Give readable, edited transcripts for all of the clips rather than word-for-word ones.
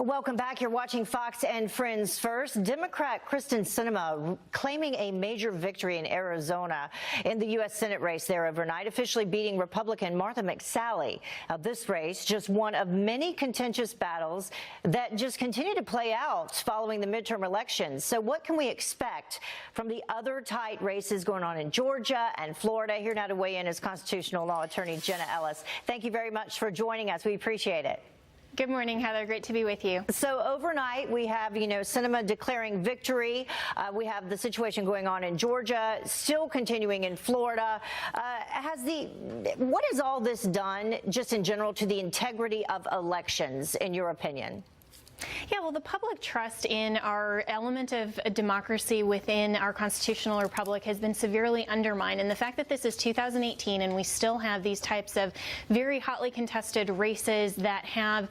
Welcome back. You're watching Fox and Friends First. Democrat Kristen Sinema claiming a major victory in Arizona in the U.S. Senate race there overnight, officially beating Republican Martha McSally. Now, this race, just one of many contentious battles that just continue to play out following the midterm elections. So what can we expect from the other tight races going on in Georgia and Florida? Here now to weigh in is constitutional law attorney Jenna Ellis. Thank you very much for joining us. We appreciate it. Good morning, Heather. Great to be with you. So overnight, we have, Sinema declaring victory. We have the situation going on in Georgia, still continuing in Florida. What has all this done, just in general, to the integrity of elections, in your opinion? Yeah, well, the public trust in our element of democracy within our constitutional republic has been severely undermined. And the fact that this is 2018 and we still have these types of very hotly contested races that have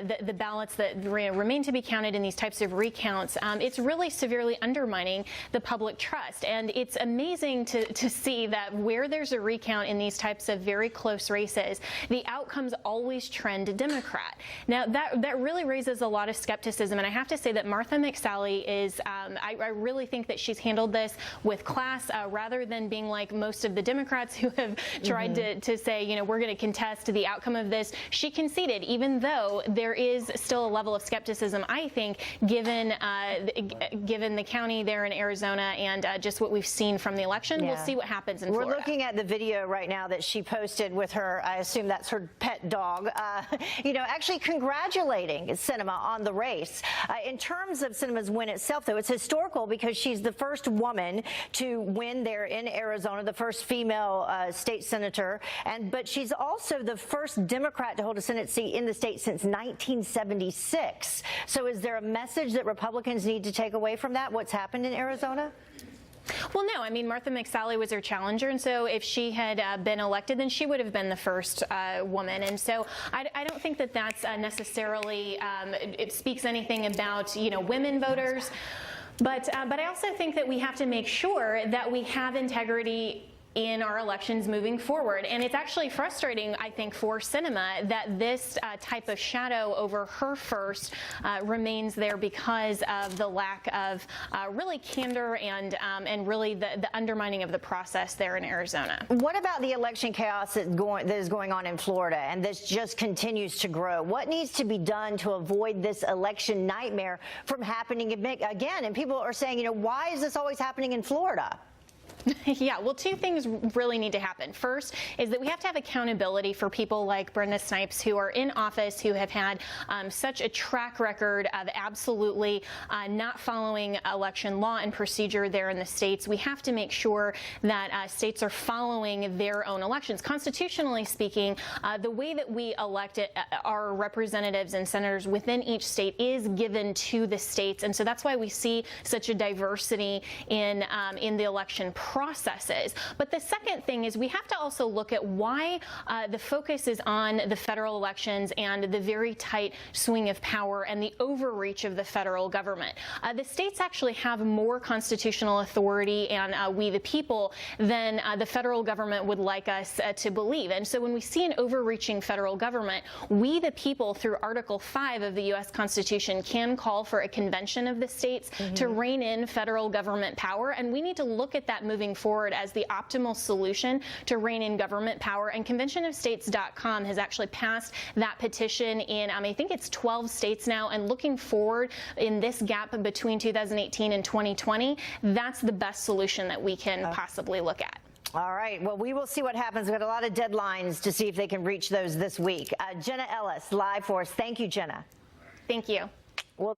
the ballots that remain to be counted in these types of recounts, it's really severely undermining the public trust. And it's amazing to see that where there's a recount in these types of very close races, the outcomes always trend Democrat. Now, that really raises a lot of skepticism, and I have to say that Martha McSally is, I really think that she's handled this with class rather than being like most of the Democrats who have tried to say, we're going to contest the outcome of this. She conceded, even though there is still a level of skepticism, I think, given the county there in Arizona and just what we've seen from the election. Yeah. We'll see what happens in Florida. We're looking at the video right now that she posted with her, I assume that's her pet dog, actually congratulating Sinema on the race. In terms of Sinema's win itself, though, it's historical because she's the first woman to win there in Arizona, the first female state senator, but she's also the first Democrat to hold a Senate seat in the state since 1976. So is there a message that Republicans need to take away from that, what's happened in Arizona? Well, no. I mean, Martha McSally was her challenger, and so if she had been elected, then she would have been the first woman. And so I don't think that that's necessarily it speaks anything about women voters. But I also think that we have to make sure that we have integrity in our elections moving forward. And it's actually frustrating, I think, for Sinema that this type of shadow over her first remains there because of the lack of really candor and really the undermining of the process there in Arizona. What about the election chaos that is going on in Florida, and this just continues to grow? What needs to be done to avoid this election nightmare from happening again? And people are saying, why is this always happening in Florida? Yeah, well, two things really need to happen. First is that we have to have accountability for people like Brenda Snipes, who are in office, who have had such a track record of absolutely not following election law and procedure there in the states. We have to make sure that states are following their own elections. Constitutionally speaking, the way that we elect our representatives and senators within each state is given to the states, and so that's why we see such a diversity in the election processes. But the second thing is we have to also look at why the focus is on the federal elections and the very tight swing of power and the overreach of the federal government. The states actually have more constitutional authority and we the people than the federal government would like us to believe. And so when we see an overreaching federal government, we the people, through Article 5 of the U.S. Constitution, can call for a convention of the states to rein in federal government power, and we need to look at that moving forward as the optimal solution to rein in government power. And conventionofstates.com has actually passed that petition in, I think it's 12 states now, and looking forward in this gap between 2018 and 2020, that's the best solution that we can possibly look at. All right. Well, we will see what happens. We've got a lot of deadlines to see if they can reach those this week. Jenna Ellis, live for us. Thank you, Jenna. Thank you.